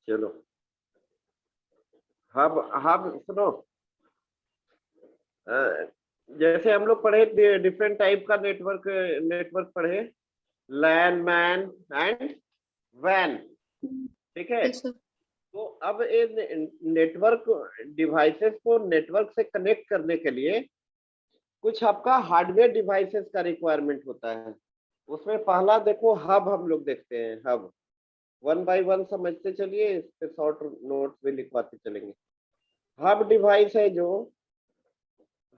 चलो, hub hub सुनो, जैसे हम लोग पढ़े डिफरेंट टाइप का नेटवर्क नेटवर्क पढ़े, लैन, मैन एंड वैन, ठीक है। Yes, sir. तो अब इन नेटवर्क डिवाइसेस को नेटवर्क से कनेक्ट करने के लिए कुछ आपका हार्डवेयर डिवाइसेस का रिक्वायरमेंट होता है। उसमें पहला देखो, हब हम लोग देखते हैं। हब वन बाय वन समझते चलिए, इस पे शॉर्ट नोट्स भी लिखवाते चलेंगे। हब डिवाइस है जो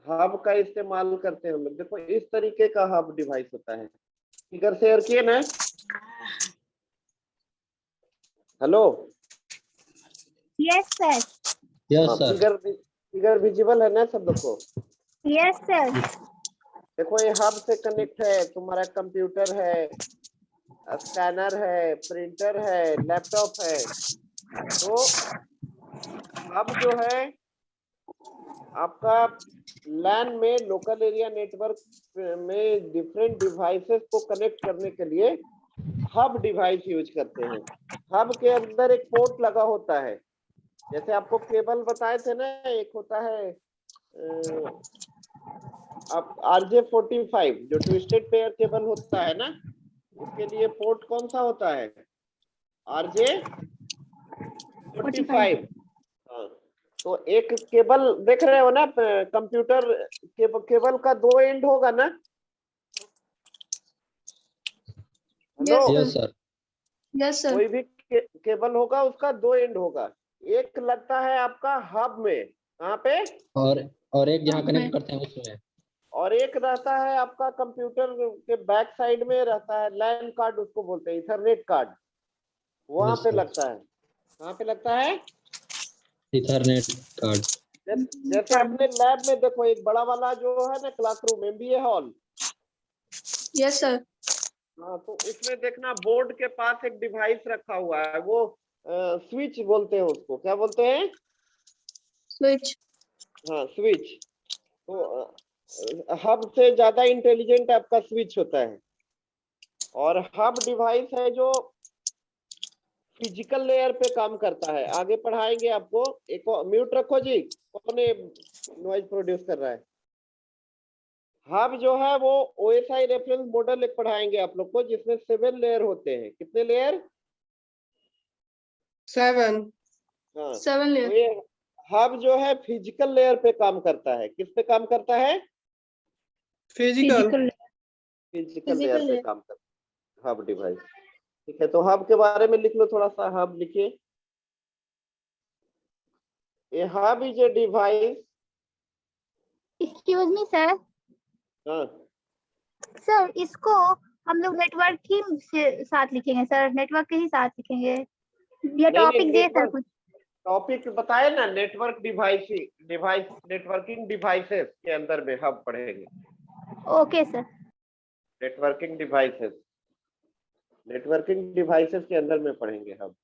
हब का इस्तेमाल करते हैं हम लोग। देखो इस तरीके का हब डिवाइस होता है। फिगर शेयर किए ना? Hello, yes sir. Yes sir. Figure visible है ना सब लोग को? Yes sir. देखो ये हब से कनेक्ट है, तुम्हारा कंप्यूटर है, स्कैनर है, प्रिंटर है, लैपटॉप है। तो हब जो है आपका लैन में, लोकल एरिया नेटवर्क में डिफरेंट डिवाइसेस को कनेक्ट करने के लिए हब डिवाइस यूज करते हैं। हब के अंदर एक पोर्ट लगा होता है, जैसे आपको केबल बताए थे ना, एक होता है आप RJ45 जो ट्विस्टेड पेयर केबल होता है ना, उसके लिए पोर्ट कौन सा होता है? RJ45। हाँ, तो एक केबल देख रहे हो ना, कंप्यूटर केबल का दो एंड होगा ना? Hello, yes sir. Yes, sir. कोई भी केबल होगा उसका दो एंड होगा। एक लगता है आपका हब में, कहाँ पे? और एक जहाँ हब कनेक्ट में। करते हैं उसमें। और एक रहता है आपका कंप्यूटर के बैक साइड में रहता है लैन कार्ड, उसको बोलते हैं इथरनेट कार्ड, वहां यस पे सर। लगता है। कहाँ पे लगता है? Ethernet card. जैसे अपने लैब में देखो, एक बड़ा वाला जो है ना classroom, MBA hall, Yes, sir. हाँ, तो उसमें देखना बोर्ड के पास एक डिवाइस रखा हुआ है, वो स्विच बोलते हैं उसको। क्या बोलते हैं? Switch. हाँ, स्विच। तो हब से ज्यादा इंटेलिजेंट आपका स्विच होता है। और हब डिवाइस है जो फिजिकल लेयर पे काम करता है। आगे पढ़ाएंगे आपको। एक म्यूट रखो जी, कौन नॉइज प्रोड्यूस कर रहा है? हब जो है वो OSI रेफरेंस मॉडल एक पढ़ाएंगे आप लोग को, जिसमें 7 लेयर होते हैं। कितने लेयर? 7। हाँ, 7 तो layer. ये हब जो है फिजिकल लेयर पे काम करता है। किस पे काम करता है? फिजिकल। फिजिकल लेयर पे layer. काम करता है हब डिवाइस। ठीक है, तो हब के बारे में लिख लो थोड़ा सा। हब लिखिए। A hub is a device. Excuse me sir. हाँ, सर इसको हम लोग नेटवर्क ही से साथ लिखेंगे सर, नेटवर्क के ही साथ लिखेंगे या नहीं टॉपिक दे सर नेटवर्क कुछ? टॉपिक बताए ना, नेटवर्क डिवाइस नेटवर्किंग डिवाइसेस के अंदर में हब पढ़ेंगे। Okay sir. नेटवर्किंग डिवाइसेस के अंदर में पढ़ेंगे हब।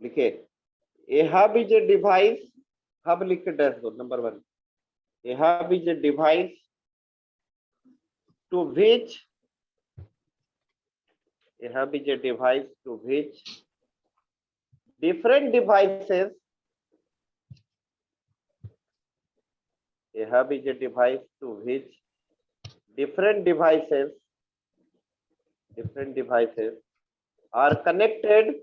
लिखे, a hub is a device. Hub लिख के डैश दो, number 1। A hub is a device to which different devices a hub is a device to which different devices are connected,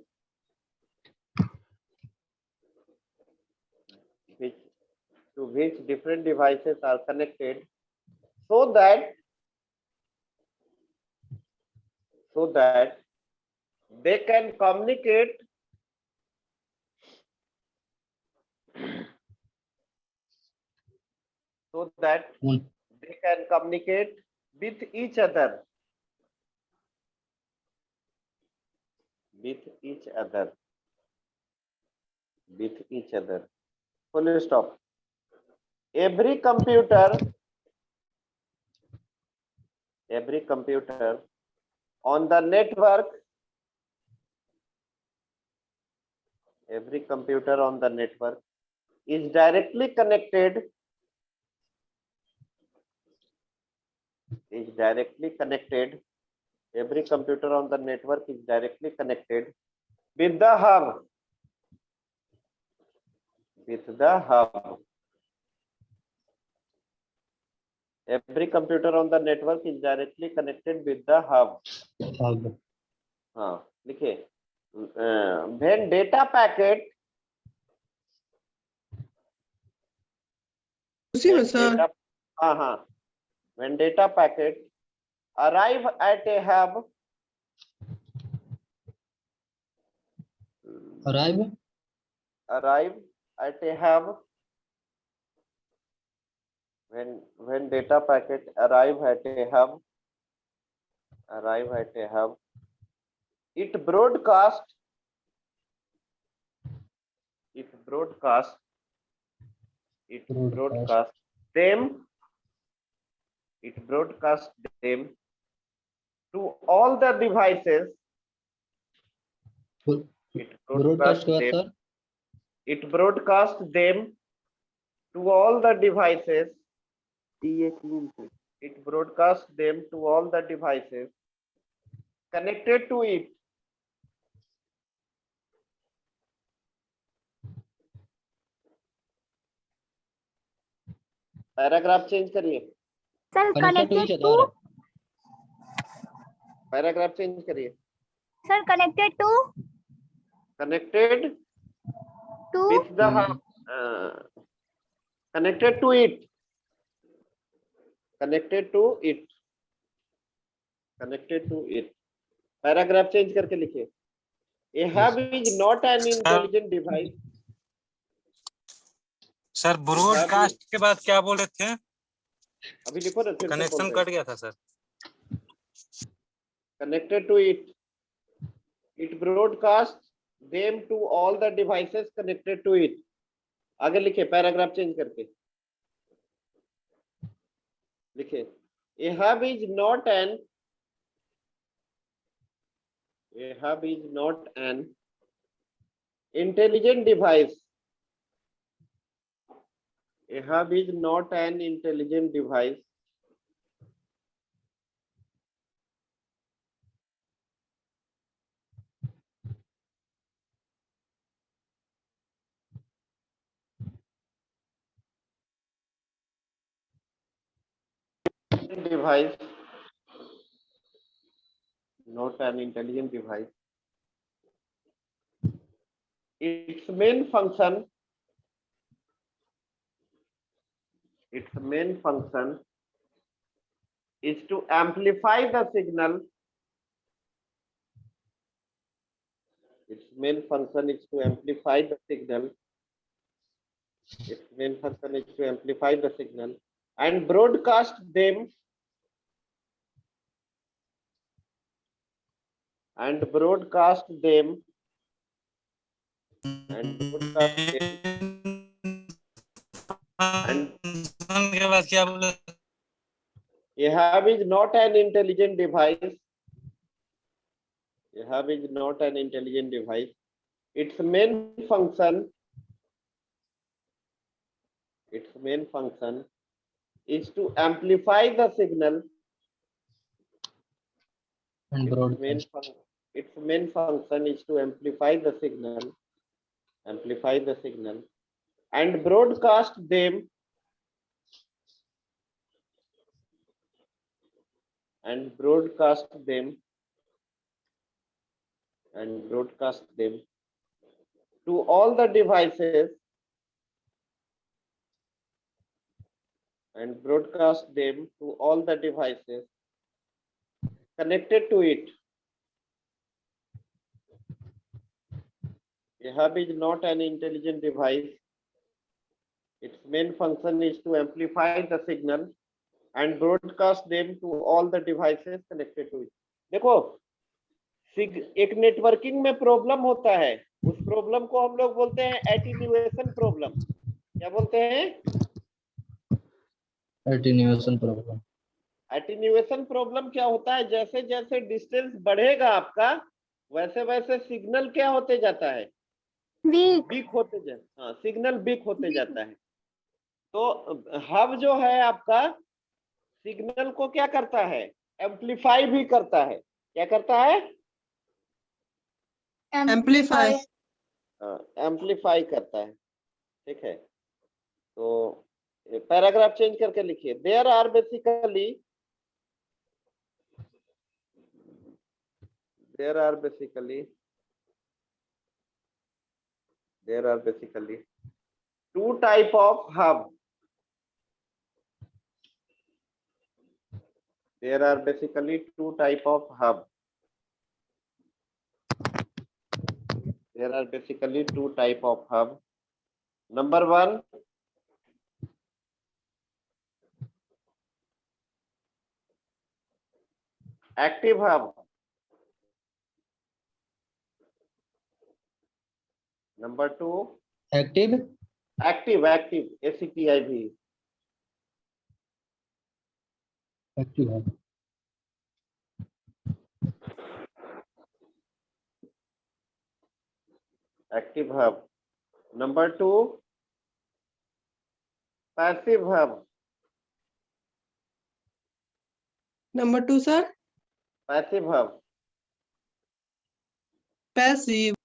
which different devices are connected so that they can communicate with each other, full stop. Every computer on the network is directly connected Every computer on the network is directly connected with the hub. With the hub. Every computer on the network is directly connected with the hub. hub. हाँ लिखिए. When data packet. उसी में sir. हाँ हाँ. When data packet arrive at a hub. Arrive at a hub. When data packet arrive at a hub, it broadcast them to all the devices. broadcast हुआ sir. It broadcast them to all the devices. It broadcasts them to all the devices connected to it. Paragraph change करिए. Sir connected to. Paragraph change करिए. Sir connected to. Connected to. with the connected to it. Connected to it. Paragraph change करके लिखिए. A hub is not an intelligent device. Sir broadcast के बाद क्या बोल रहे थे? अभी लिखो ना. कनेक्शन कट गया था sir. Connected to it. It broadcasts them to all the devices connected to it. आगे लिखिए पैराग्राफ चेंज करके. लिखिए a hub is not an intelligent device. A hub is not an intelligent device. Not an intelligent device. Its main function is to amplify the signal. Its main function is to amplify the signal. And broadcast them. के बाद क्या बोले? A hub is not an intelligent device. Its main function is to amplify the signal. And broadcast. Its main function is to amplify the signal. And broadcast them. To all the devices. Connected to it. A hub is not an intelligent device. Its main function is to amplify the signal and broadcast them to all the devices connected to it. देखो एक networking में problem होता है, उस problem को हम लोग बोलते हैं एटीन्यूएशन प्रॉब्लम. क्या बोलते हैं? Attenuation problem. एटीन्यूएशन प्रॉब्लम क्या होता है? जैसे जैसे डिस्टेंस बढ़ेगा आपका, वैसे वैसे सिग्नल क्या होते जाता है? वीक होते जाता. हाँ, सिग्नल वीक होते जाता है. तो हब जो है आपका सिग्नल को क्या करता है? एम्पलीफाई भी करता है. क्या करता है? Amplify. एम्पलीफाई करता है। ठीक है, तो पैराग्राफ चेंज करके लिखिए। There are basically two type of hub. There are basically two type of hub. There are basically two type of hub. Number one, active hub. Number two, Active. active ACTIV. Active hub. Active hub. Number two, passive hub. Number 2, sir. Passive hub. Passive.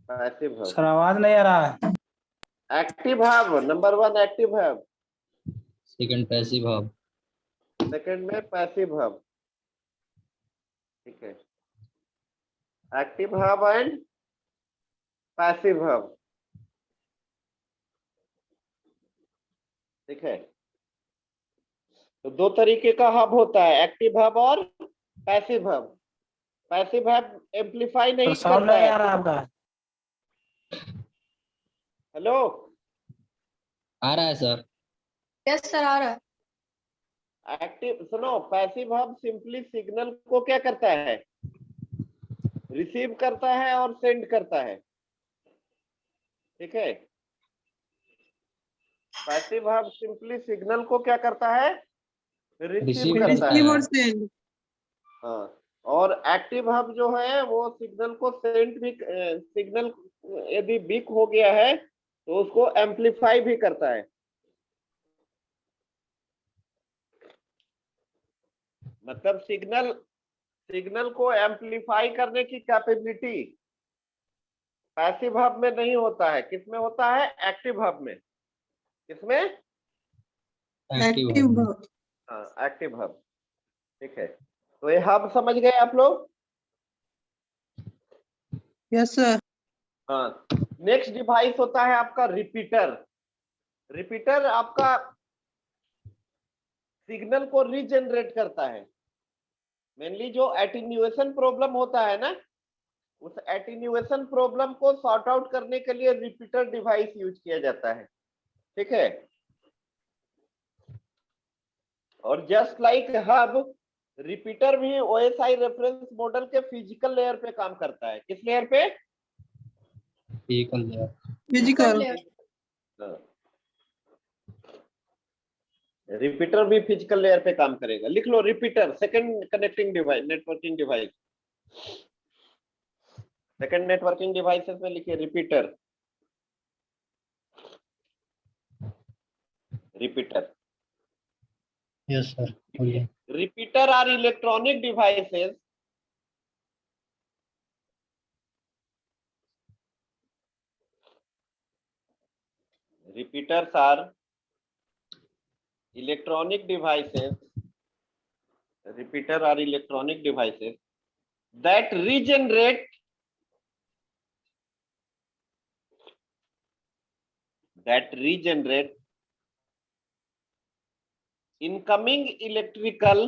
Passive hub. Sir आवाज नहीं आ रहा है। Active hub. Number one, active hub. Second, passive hub. Second में passive hub. ठीक है, active hub and passive hub. ठीक है, तो दो तरीके का हब होता है, एक्टिव हब और passive hub. Passive hub amplify नहीं साउंड करता नहीं आ है। रहा आपका। हेलो, आ रहा है सर। यस सर आ रहा है। एक्टिव सुनो, पैसिव हब सिंपली सिग्नल को क्या करता है, रिसीव करता है और सेंड करता है। ठीक है, पैसिव हब सिंपली सिग्नल को क्या करता है, रिसीव Receive करता Receive है। or send. हाँ, और एक्टिव हब जो है वो सिग्नल को सेंड भी, सिग्नल यदि वीक हो गया है तो उसको एम्पलीफाई भी करता है। मतलब सिग्नल को एम्पलीफाई करने की कैपेबिलिटी पैसिव हब में नहीं होता है। किसमें होता है, एक्टिव हब में। किसमें? Active Active hub. hub. हाँ, एक्टिव हब। ठीक है, तो ये हब समझ गए आप लोग? Yes, sir. हाँ, नेक्स्ट डिवाइस होता है आपका रिपीटर। रिपीटर आपका सिग्नल को रीजनरेट करता है। मेनली जो एटीन्यूएशन प्रॉब्लम होता है ना, उस एटीन्यूएशन प्रॉब्लम को सॉर्ट आउट करने के लिए रिपीटर डिवाइस यूज किया जाता है। ठीक है, और जस्ट लाइक हब, रिपीटर भी ओएसआई रेफरेंस मॉडल के फिजिकल लेयर पे काम करता है। किस लेयर पे? Vehicle layer. Physical. रिपीटर भी फिजिकल लेयर पे काम करेगा। लिख लो repeater, second connecting device, networking device. Second networking devices में लिखिए रिपीटर। Repeater, Yes sir. बोलिए। repeater are electronic devices repeaters are electronic devices repeater are electronic devices that regenerate incoming electrical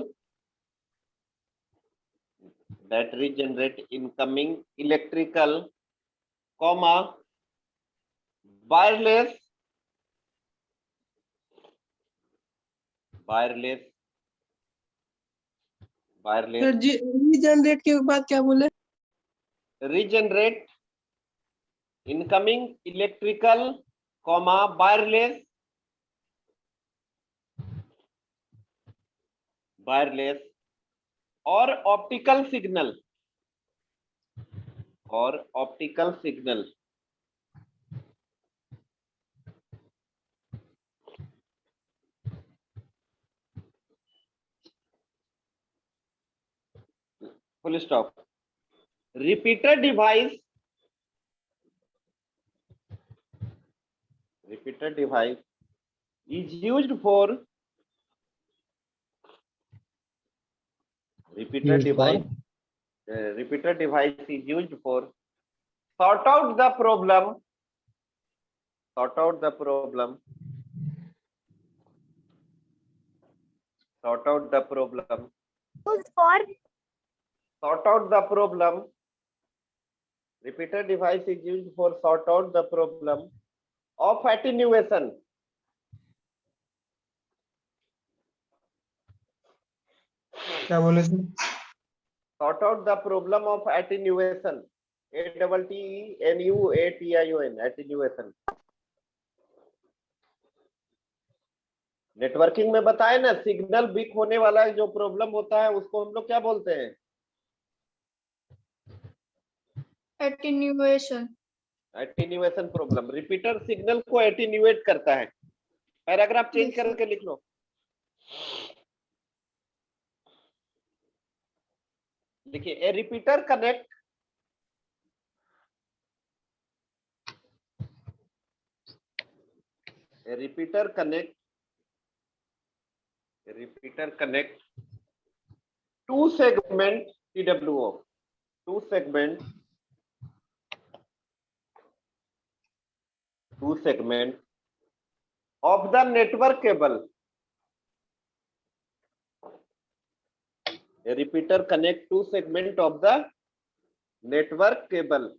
comma wireless Sir, regenerate के बाद क्या बोले? regenerate incoming electrical comma wireless और optical signal full stop. Repeater device is used for repeater Used for? device is used for sort out the problem sort out the problem Used for sort out the problem. Repeater device is used for sort out the problem of attenuation. क्या बोले sir? Sort out the problem of attenuation. ATTENUATION, attenuation. Networking में बताए ना, signal weak होने वाला जो problem होता है उसको हम लोग क्या बोलते हैं? Attenuation. Attenuation problem. Repeater signal को एटीन्यूएट करता है. Paragraph change Yes, sir. करके लिख लो. देखिए, a repeater connect two segment TWO, two segment of the network cable. A repeater connect two segment of the network cable.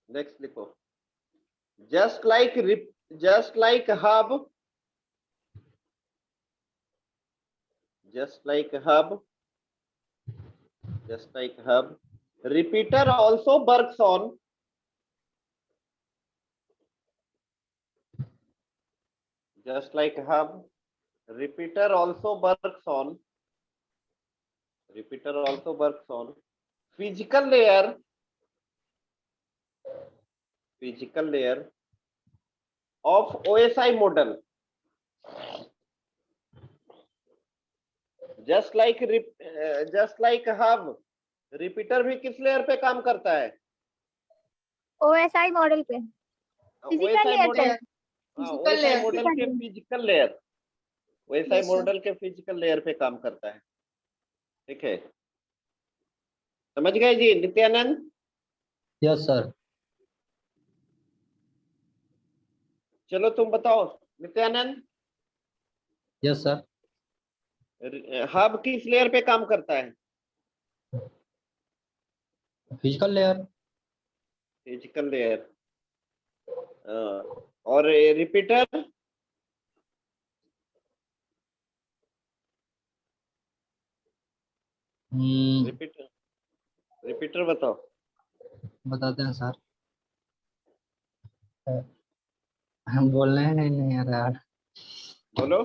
Next लिखो. Just like hub, repeater also works on repeater also works on physical layer of OSI model. Just like hub, repeater भी किस layer पे काम करता है? OSI model पे, physical layer पे, OSI model के physical layer, OSI Yes, sir. Model के फिजिकल लेयर पे काम करता है. ठीक है, समझ गए जी नित्यानंद? Yes sir. चलो तुम बताओ नित्यानंद. Yes sir. हब किस लेयर पे काम करता है? Physical layer. और रिपीटर रिपीटर बताओ. बताते हैं सर. हम बोल रहे हैं नहीं आ रहा यार. बोलो.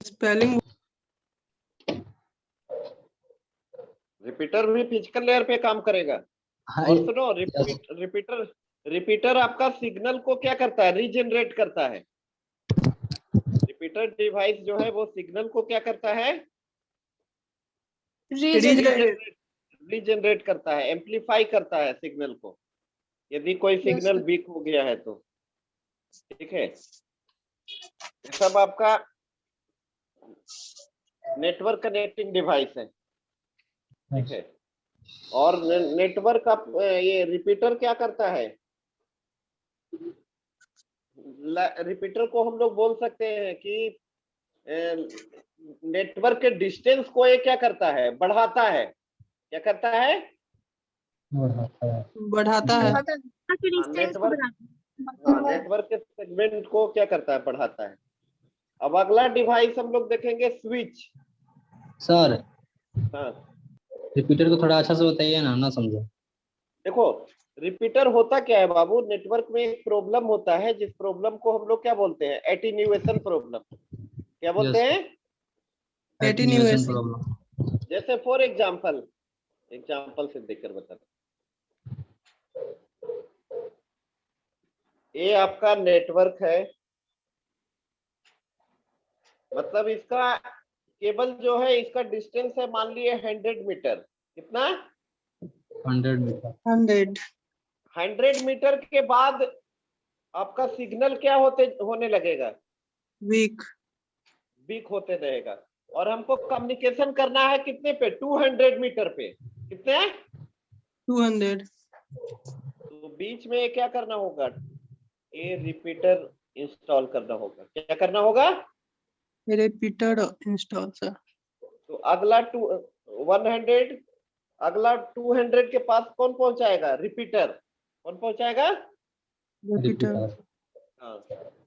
स्पेलिंग रिपीटर भी फिजिकल लेयर पे काम करेगा. हाँ, और सुनो, रिपीटर आपका सिग्नल को क्या करता है? रीजनरेट करता है. रिपीटर डिवाइस जो है वो सिग्नल को क्या करता है? रीजनरेट करता है, एम्पलीफाई करता है सिग्नल को, यदि कोई सिग्नल sir. वीक हो गया है तो. ठीक है, सब आपका नेटवर्क कनेक्टिंग डिवाइस है. ठीक है, और नेटवर्क आप ये रिपीटर क्या करता है? रिपीटर को हम लोग बोल सकते हैं कि नेटवर्क के डिस्टेंस को ये क्या करता है? बढ़ाता है. क्या करता है? बढ़ाता है। नेटवर्क के सेगमेंट को क्या करता है? बढ़ाता है. अब अगला डिवाइस हम लोग देखेंगे, स्विच. सर हाँ, रिपीटर को थोड़ा अच्छा से बताइए ना समझो. देखो, रिपीटर होता क्या है बाबू? नेटवर्क में एक प्रॉब्लम होता है जिस प्रॉब्लम को हम लोग क्या बोलते हैं? Attenuation problem. क्या बोलते हैं? Attenuation problem. जैसे फॉर एग्जांपल से देखकर बता. ये आपका नेटवर्क है. मतलब इसका केबल जो है इसका डिस्टेंस है मान लिए 100 मीटर। कितना? 100 मीटर। 100। 100 मीटर के बाद आपका सिग्नल क्या होने लगेगा? वीक। वीक होते रहेगा। और हमको कम्युनिकेशन करना है कितने पे? 200 मीटर पे। कितने? 200। तो बीच में क्या करना होगा? ये रिपीटर इंस्टॉल करना होगा। क्या करना होगा? Repeater install sir. तो अगला 100, अगला 200 के पास कौन पहुंचाएगा? रिपीटर। कौन पहुंचाएगा? रिपीटर। हाँ,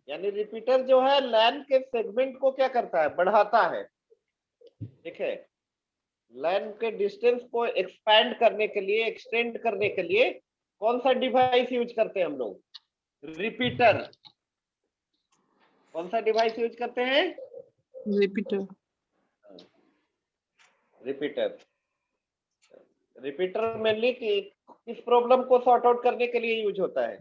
यानी रिपीटर जो है लैन के सेगमेंट को क्या करता है? बढ़ाता है। ठीक है, लैन के डिस्टेंस को एक्सपैंड करने के लिए, एक्सटेंड करने के लिए कौन सा डिवाइस यूज करते हैं हम लोग? रिपीटर। कौन सा डिवाइस यूज करते हैं? रिपीटर। रिपीटर। रिपीटर मेनली किस प्रॉब्लम को सॉर्ट आउट करने के लिए यूज होता है?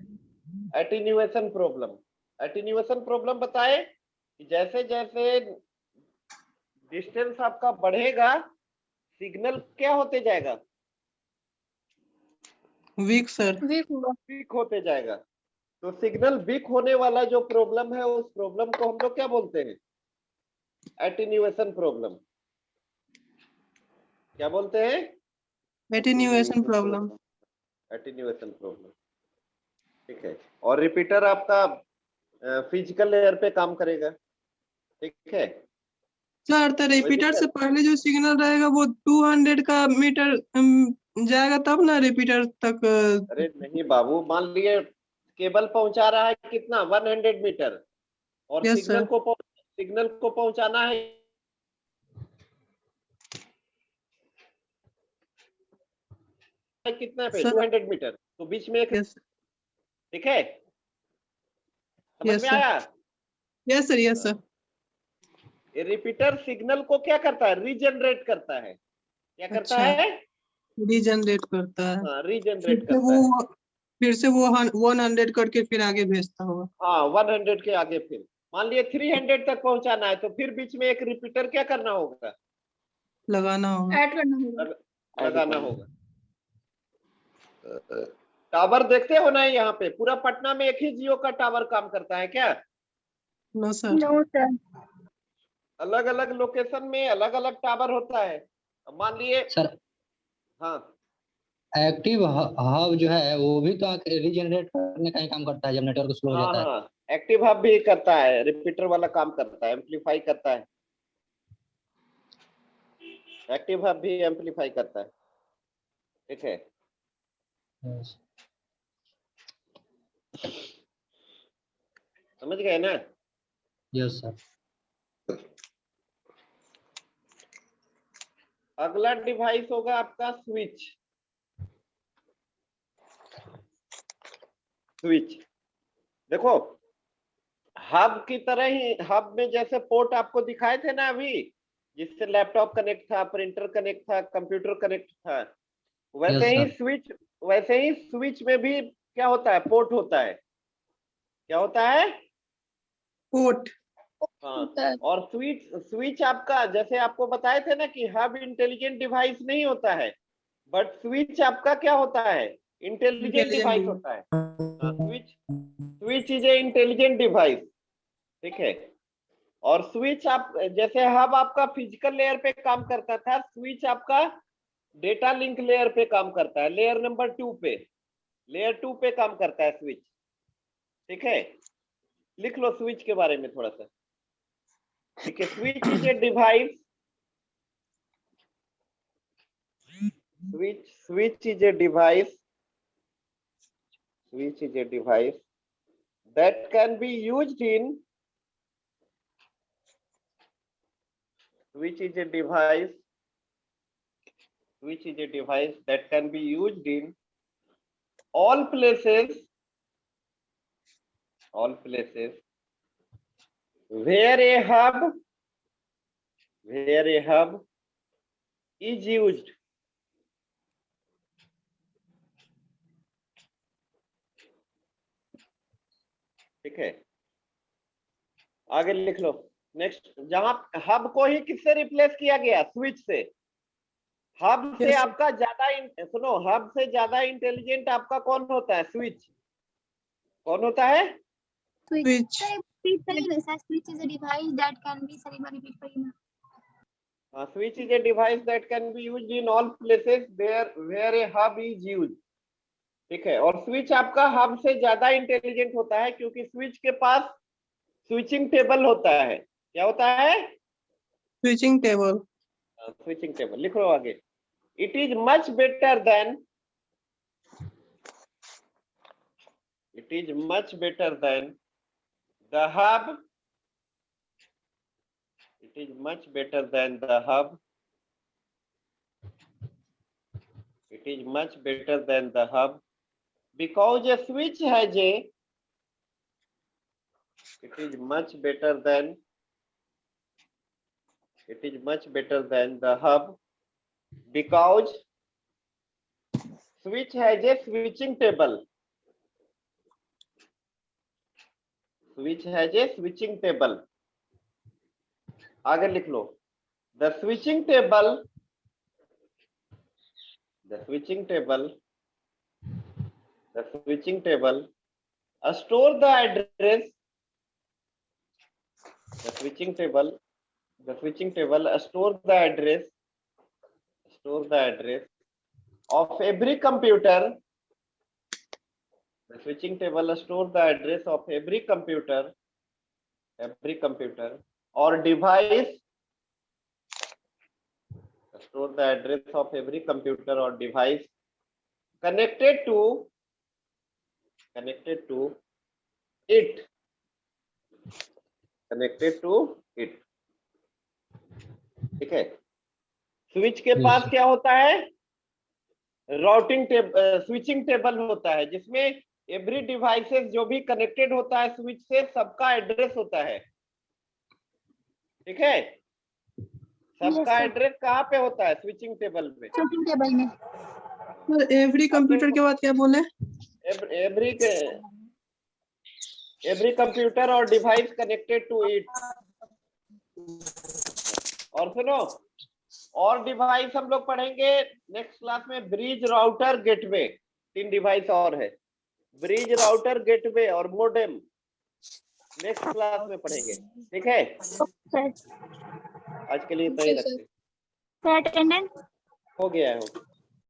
Attenuation problem. एटीन्यूएशन प्रॉब्लम बताए कि जैसे जैसे डिस्टेंस आपका बढ़ेगा सिग्नल क्या होते जाएगा? Weak sir. वीक हुआ। वीक होते जाएगा। तो सिग्नल वीक होने वाला जो प्रॉब्लम है उस प्रॉब्लम को हम लोग क्या बोलते हैं? Attenuation problem. क्या बोलते हैं? Attenuation problem. Attenuation problem. ठीक है, और रिपीटर आपका फिजिकल लेयर पे काम करेगा। ठीक है सर तो रिपीटर से पहले जो सिग्नल रहेगा वो 200 का मीटर जाएगा तब ना रिपीटर तक। अरे नहीं बाबू, मान लिए केबल पहुंचा रहा है कितना? 100 मीटर। और यस सर। सिग्नल को पहुंचाना है कितना पे? सर। 200 मीटर। तो बीच में एक। यस। ठीक है, समझ यस में सर। आया? Yes sir. Yes sir. ये रिपीटर सिग्नल को क्या करता है? रीजनरेट करता है। क्या करता अच्छा। है? रीजनरेट करता है। हाँ, फिर रीजनरेट से करता है। वो फिर से वो 100 करके फिर आगे भेजता होगा। हाँ, 100 के आगे फिर मान लिए 300 तक पहुंचाना है तो फिर बीच में एक रिपीटर क्या करना होगा? लगाना होगा। ऐड करना होगा। लगाना होगा। टावर देखते हो ना, यहाँ पे पूरा पटना में एक ही जियो का टावर काम करता है क्या? No sir. No sir. अलग अलग लोकेशन में अलग अलग टावर होता है। मान लिए। सर हाँ, एक्टिव हब जो है वो भी तो रीजनरेट करने का ही काम करता है जब नेटवर्क स्लो हो हाँ, जाता है। हाँ, एक्टिव हब भी करता है, रिपीटर वाला काम करता है, एम्पलीफाई करता है। एक्टिव हब भी एम्पलीफाई करता है। ठीक है, Yes. समझ गए ना? Yes sir. अगला डिवाइस होगा आपका स्विच। स्विच देखो, हब की तरह ही, हब में जैसे पोर्ट आपको दिखाए थे ना अभी, जिससे लैपटॉप कनेक्ट था, प्रिंटर कनेक्ट था, कंप्यूटर कनेक्ट था, वैसे यस ही सर। स्विच में भी क्या होता है? पोर्ट होता है। क्या होता है? पोर्ट। हाँ, होता है। और स्विच स्विच आपका जैसे आपको बताए थे ना कि हब इंटेलिजेंट डिवाइस नहीं होता है, बट स्विच आपका क्या होता है? इंटेलिजेंट डिवाइस होता है। Switch is a intelligent device. ठीक है, और स्विच आप जैसे हब आपका फिजिकल लेयर पे काम करता था, स्विच आपका डेटा लिंक लेयर पे काम करता है, लेयर नंबर 2 पे, लेयर 2 पे काम करता है स्विच। ठीक है, लिख लो स्विच के बारे में थोड़ा सा। ठीक है, switch is a device, switch is a device, switch is a device that can be used in, switch is a device, switch is a device that can be used in all places where a hub is used. ठीक है, आगे लिख लो। Next, जहां hub को ही किससे replace किया गया? Switch से। हब से Yes, sir. आपका ज्यादा सुनो, हब से ज्यादा इंटेलिजेंट आपका कौन होता है? स्विच। कौन होता है? Switch. Sir, repeat करिए ना sir, switch is a device that can be, sir एक बार repeat करिए ना। Switch is a device that can be used in all places where a hub is used. ठीक है, और स्विच आपका हब से ज्यादा इंटेलिजेंट होता है क्योंकि स्विच के पास स्विचिंग टेबल होता है। क्या होता है? Switching table. Switching table. लिख लो आगे। It is much better than, it is much better than the hub, it is much better than the hub, it is much better than the hub because a switch has a, it is much better than, it is much better than the hub because switch has a switching table, switch has a switching table। आगे लिख लो। The switching table, the switching table, the switching table store the address, the switching table, the switching table store the address, store the address of every computer, the switching table store the address of every computer or device, store the address of every computer or device connected to it, connected to it। ठीक है, switch के Yes, पास sir. क्या होता है? Routing table, switching table होता है जिसमें every devices जो भी कनेक्टेड होता है स्विच से सबका एड्रेस होता है। ठीक है, सबका sir. एड्रेस कहाँ पे होता है? स्विचिंग टेबल पे। Switching table में। Sir, every computer के बाद क्या बोले? एवरी कंप्यूटर और डिवाइस कनेक्टेड टू इट। और सुनो, और डिवाइस हम लोग पढ़ेंगे नेक्स्ट क्लास में। ब्रिज, राउटर, गेटवे, 3 डिवाइस और है। ब्रिज, राउटर, गेटवे और मोडेम नेक्स्ट क्लास में पढ़ेंगे। ठीक है, सर आज के लिए इतना ही रखते हैं। सर अटेंडेंस हो गया है।